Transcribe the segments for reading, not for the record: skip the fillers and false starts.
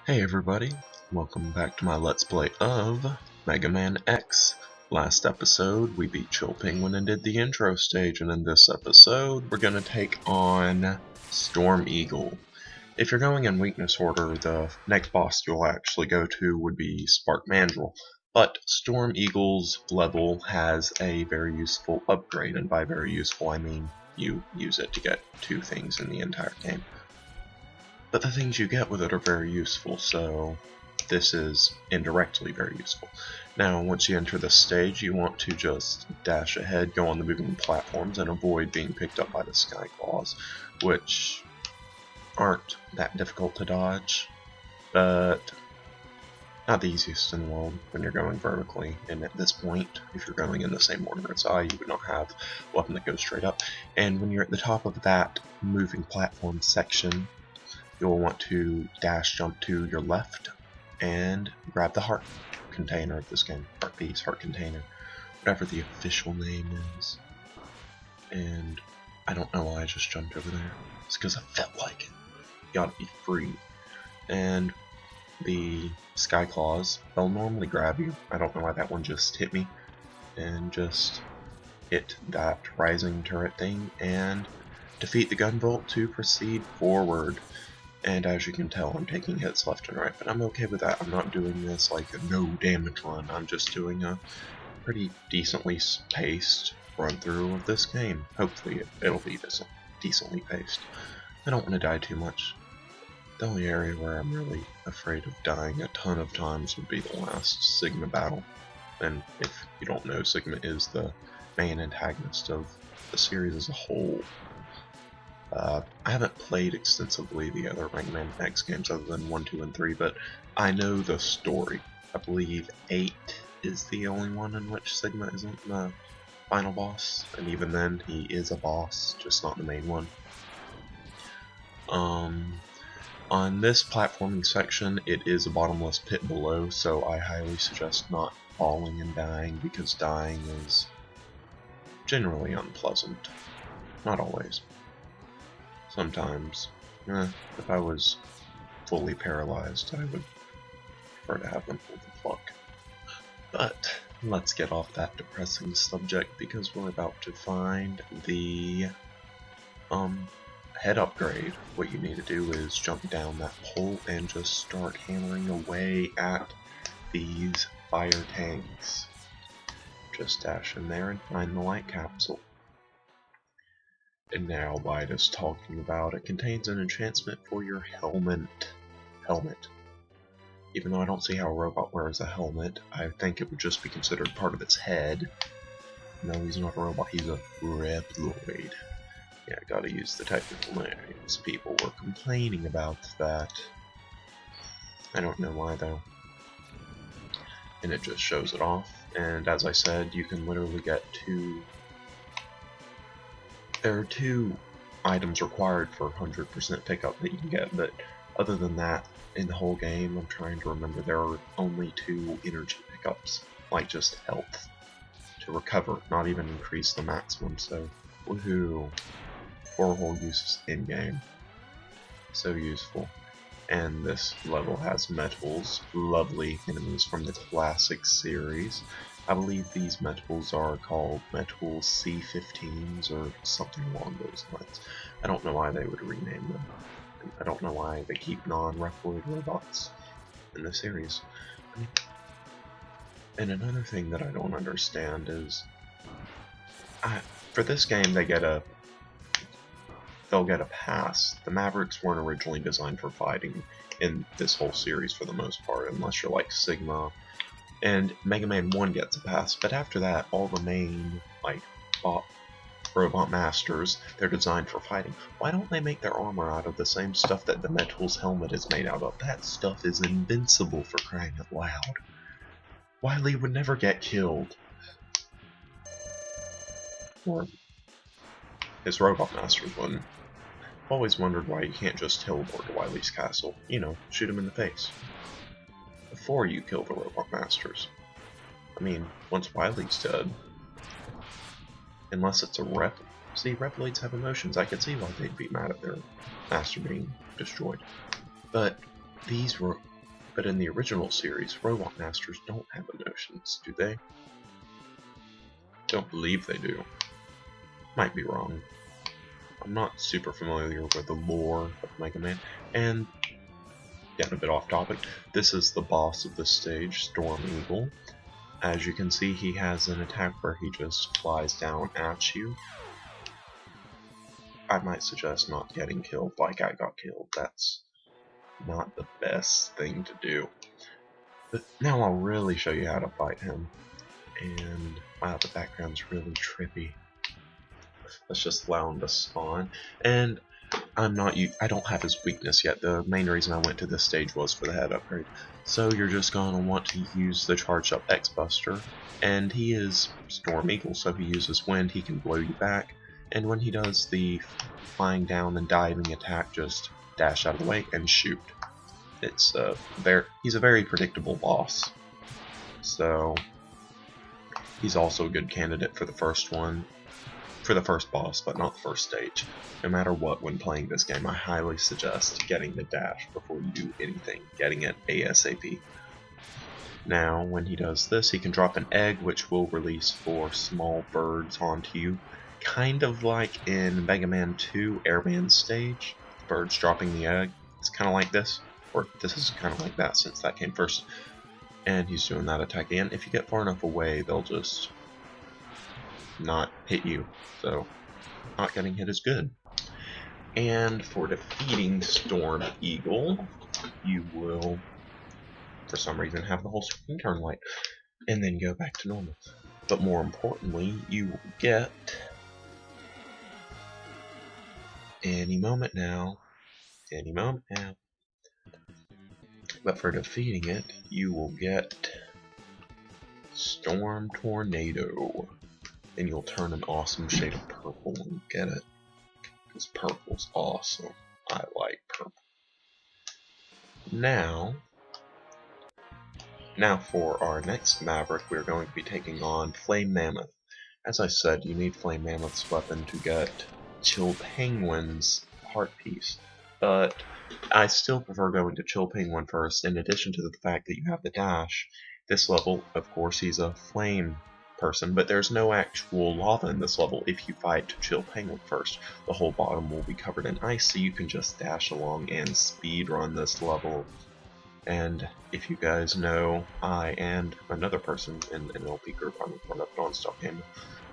Hey everybody, welcome back to my Let's Play of Mega Man X. Last episode we beat Chill Penguin and did the intro stage, and in this episode we're going to take on Storm Eagle. If you're going in weakness order, the next boss you'll actually go to would be Spark Mandrill, but Storm Eagle's level has a very useful upgrade, and by very useful I mean you use it to get two things in the entire game. But the things you get with it are very useful, so this is indirectly very useful. Now, once you enter this stage, you want to just dash ahead, go on the moving platforms, and avoid being picked up by the Sky Claws, which aren't that difficult to dodge, but not the easiest in the world when you're going vertically. And at this point, if you're going in the same order as I, you would not have a weapon that goes straight up. And when you're at the top of that moving platform section, you'll want to dash jump to your left and grab the heart container of this game. Heart piece, heart container, whatever the official name is. And I don't know why I just jumped over there. It's because I felt like it. You gotta be free. And the Sky Claws, they'll normally grab you. I don't know why that one just hit me. And just hit that rising turret thing and defeat the gunbolt to proceed forward. And as you can tell, I'm taking hits left and right, but I'm okay with that. I'm not doing this like a no damage run. I'm just doing a pretty decently paced run through of this game. Hopefully it'll be decently paced. I don't want to die too much. The only area where I'm really afraid of dying a ton of times would be the last Sigma battle. And if you don't know, Sigma is the main antagonist of the series as a whole. I haven't played extensively the other Mega Man X games other than 1, 2, and 3, but I know the story. I believe 8 is the only one in which Sigma isn't the final boss, and even then he is a boss, just not the main one. On this platforming section, it is a bottomless pit below, so I highly suggest not falling and dying, because dying is generally unpleasant. Not always. Sometimes, if I was fully paralyzed, I would prefer to have them pull the plug. But let's get off that depressing subject, because we're about to find the head upgrade. What you need to do is jump down that pole and just start hammering away at these fire tanks. Just dash in there and find the light capsule. And now Light is talking about it contains an enhancement for your helmet. Even though I don't see how a robot wears a helmet, I think it would just be considered part of its head. No, he's not a robot, he's a Reploid. Yeah, I gotta use the technical names. People were complaining about that. I don't know why though. And it just shows it off. And as I said, you can literally get there are 2 items required for 100% pickup that you can get, but other than that, in the whole game, I'm trying to remember, there are only 2 energy pickups, like just health, to recover, not even increase the maximum, so woohoo, 4 whole uses in-game, so useful. And this level has metals, lovely enemies from the classic series. I believe these metals are called Metal C-15s or something along those lines. I don't know why they would rename them. I don't know why they keep non-Reploid robots in the series. And another thing that I don't understand is, for this game they'll get a pass. The Mavericks weren't originally designed for fighting in this whole series for the most part, unless you're like Sigma. And Mega Man 1 gets a pass, but after that, all the main, robot masters, they're designed for fighting. Why don't they make their armor out of the same stuff that the Metal's helmet is made out of? That stuff is invincible, for crying out loud. Wily would never get killed. Or his robot masters wouldn't. I've always wondered why you can't just teleport to Wily's castle. You know, shoot him in the face. Before you kill the robot masters. I mean, once Wily's dead. Unless it's a rep. See, Reploids have emotions. I could see why they'd be mad at their master being destroyed. But but in the original series, Robot Masters don't have emotions, do they? Don't believe they do. Might be wrong. I'm not super familiar with the lore of Mega Man, and getting a bit off topic, this is the boss of this stage, Storm Eagle. As you can see, he has an attack where he just flies down at you. I might suggest not getting killed like I got killed. That's not the best thing to do. But now I'll really show you how to fight him. And wow, the background's really trippy. Let's just allow him to spawn. And I don't have his weakness yet. The main reason I went to this stage was for the head upgrade. So you're just going to want to use the charged up X-Buster. And he is Storm Eagle, so he uses wind, he can blow you back. And when he does the flying down and diving attack, just dash out of the way and shoot. He's a very predictable boss. So he's also a good candidate for the first boss, but not the first stage. No matter what, when playing this game, I highly suggest getting the dash before you do anything, getting it ASAP. Now, when he does this, he can drop an egg, which will release 4 small birds onto you, kind of like in Mega Man 2 Airman stage, birds dropping the egg. It's kind of like this, or this is kind of like that since that came first. And he's doing that attack again. If you get far enough away, they'll just not hit you, so not getting hit is good. And for defeating Storm Eagle, you will, for some reason, have the whole screen turn white, and then go back to normal. But more importantly, you will get, any moment now, but for defeating it, you will get Storm Tornado. And you'll turn an awesome shade of purple when you get it. Because purple's awesome. I like purple. Now for our next Maverick, we're going to be taking on Flame Mammoth. As I said, you need Flame Mammoth's weapon to get Chill Penguin's heart piece. But I still prefer going to Chill Penguin first, in addition to the fact that you have the dash. This level, of course, he's a flame person, but there's no actual lava in this level. If you fight Chill Penguin first, the whole bottom will be covered in ice, so you can just dash along and speed run this level. And if you guys know, I and another person in an LP group I'm part of, Nonstop Game,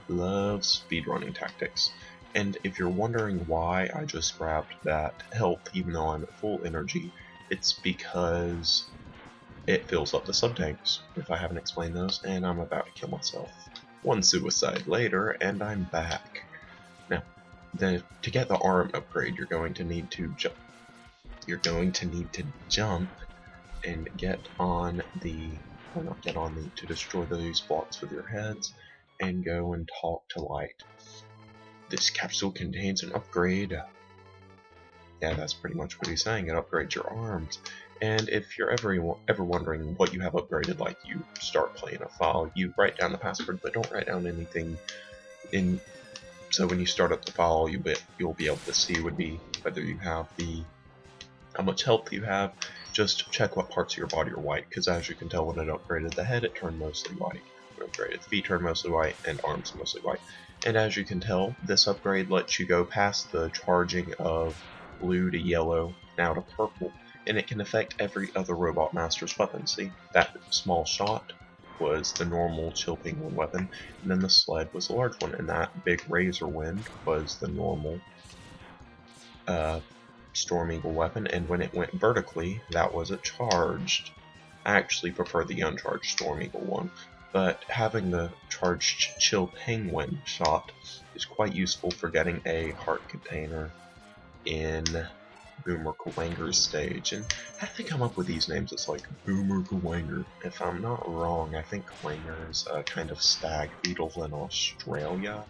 love speedrunning tactics. And if you're wondering why I just grabbed that health even though I'm at full energy, it's because it fills up the sub-tanks, if I haven't explained those, and I'm about to kill myself. One suicide later, and I'm back. Now, to get the arm upgrade, you're going to need to jump. You're going to need to jump and get on the, or not get on the, to destroy these blocks with your heads, and go and talk to Light. This capsule contains an upgrade. Yeah, that's pretty much what he's saying. It upgrades your arms. And if you're ever wondering what you have upgraded, like you start playing a file, you write down the password, but don't write down anything in. So when you start up the file, you'll be able to see whether you have how much health you have. Just check what parts of your body are white, because as you can tell, when it upgraded the head, it turned mostly white. When it upgraded the feet, turned mostly white, and arms mostly white. And as you can tell, this upgrade lets you go past the charging of blue to yellow, now to purple, and it can affect every other Robot Master's weapon. See, that small shot was the normal Chill Penguin weapon, and then the sled was the large one, and that big Razor Wind was the normal Storm Eagle weapon, and when it went vertically, that was a charged. I actually prefer the uncharged Storm Eagle one, but having the charged Chill Penguin shot is quite useful for getting a heart container in Boomer Kawanger's stage. And how did they come up with these names? It's like Boomer Kawanger. If I'm not wrong, I think Kawanger is a kind of stag beetle in Australia.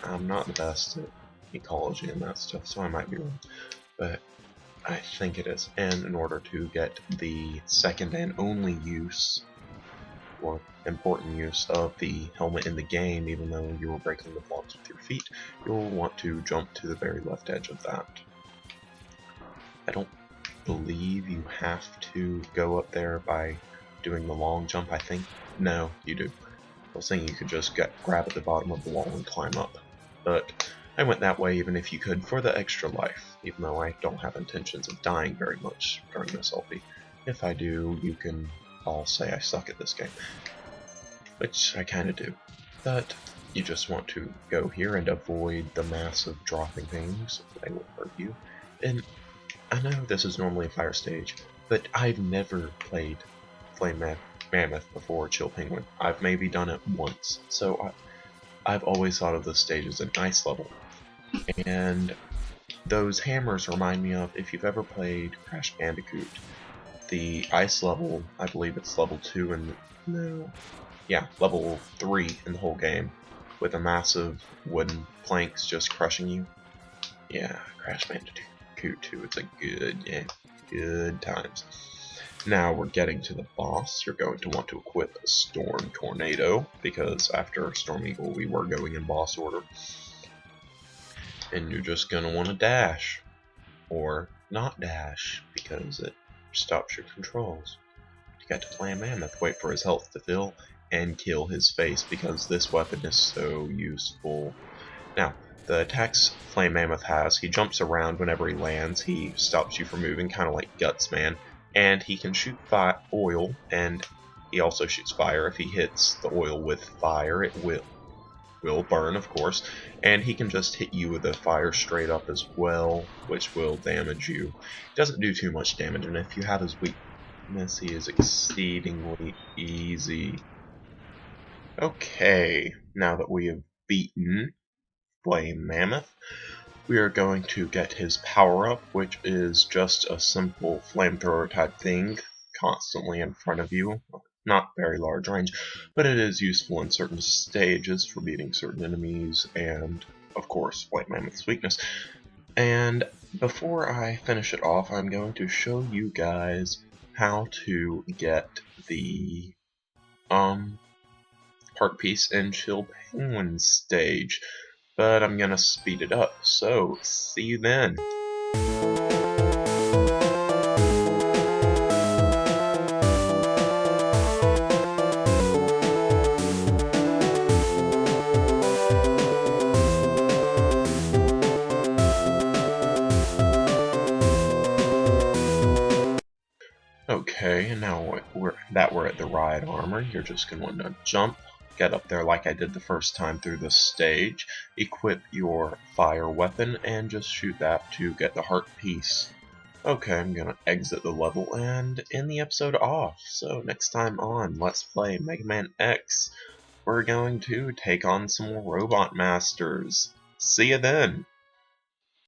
I'm not the best at ecology and that stuff, so I might be wrong. But I think it is. And in order to get the second and only use, or important use, of the helmet in the game, even though you were breaking the blocks with your feet, you'll want to jump to the very left edge of that. I don't believe you have to go up there by doing the long jump, I think. No, you do. I was thinking you could just grab at the bottom of the wall and climb up. But I went that way even if you could for the extra life, even though I don't have intentions of dying very much during this LP. If I do, you can all say I suck at this game. Which I kinda do. But you just want to go here and avoid the massive dropping things. They will hurt you. And I know this is normally a fire stage, but I've never played Flame Mammoth before Chill Penguin. I've maybe done it once, so I've always thought of this stage as an ice level. And those hammers remind me of, if you've ever played Crash Bandicoot, the ice level, I believe it's level 2 and no, yeah, level 3 in the whole game, with a massive wooden planks just crushing you. Yeah, Crash Bandicoot 2, it's a good game. Good times. Now we're getting to the boss. You're going to want to equip a Storm Tornado, because after Storm Eagle we were going in boss order. And you're just going to want to dash. Or not dash, because it stops your controls. You got to play a Mammoth, wait for his health to fill, and kill his face, because this weapon is so useful. Now, the attacks Flame Mammoth has, he jumps around whenever he lands, he stops you from moving, kind of like Guts Man, and he can shoot oil, and he also shoots fire. If he hits the oil with fire, it will burn, of course, and he can just hit you with the fire straight up as well, which will damage you. He doesn't do too much damage, and if you have his weakness, he is exceedingly easy. Okay, now that we have beaten Flame Mammoth, we are going to get his power-up, which is just a simple flamethrower type thing, constantly in front of you. Not very large range, but it is useful in certain stages for beating certain enemies, and of course, Flame Mammoth's weakness. And before I finish it off, I'm going to show you guys how to get the part piece in Chill Penguin stage, but I'm gonna speed it up, so see you then. Okay, and now we're at the ride armor, you're just going to want to jump, get up there like I did the first time through the stage, equip your fire weapon, and just shoot that to get the heart piece. Okay, I'm going to exit the level and end the episode off. So next time on Let's Play Mega Man X, we're going to take on some more Robot Masters. See you then!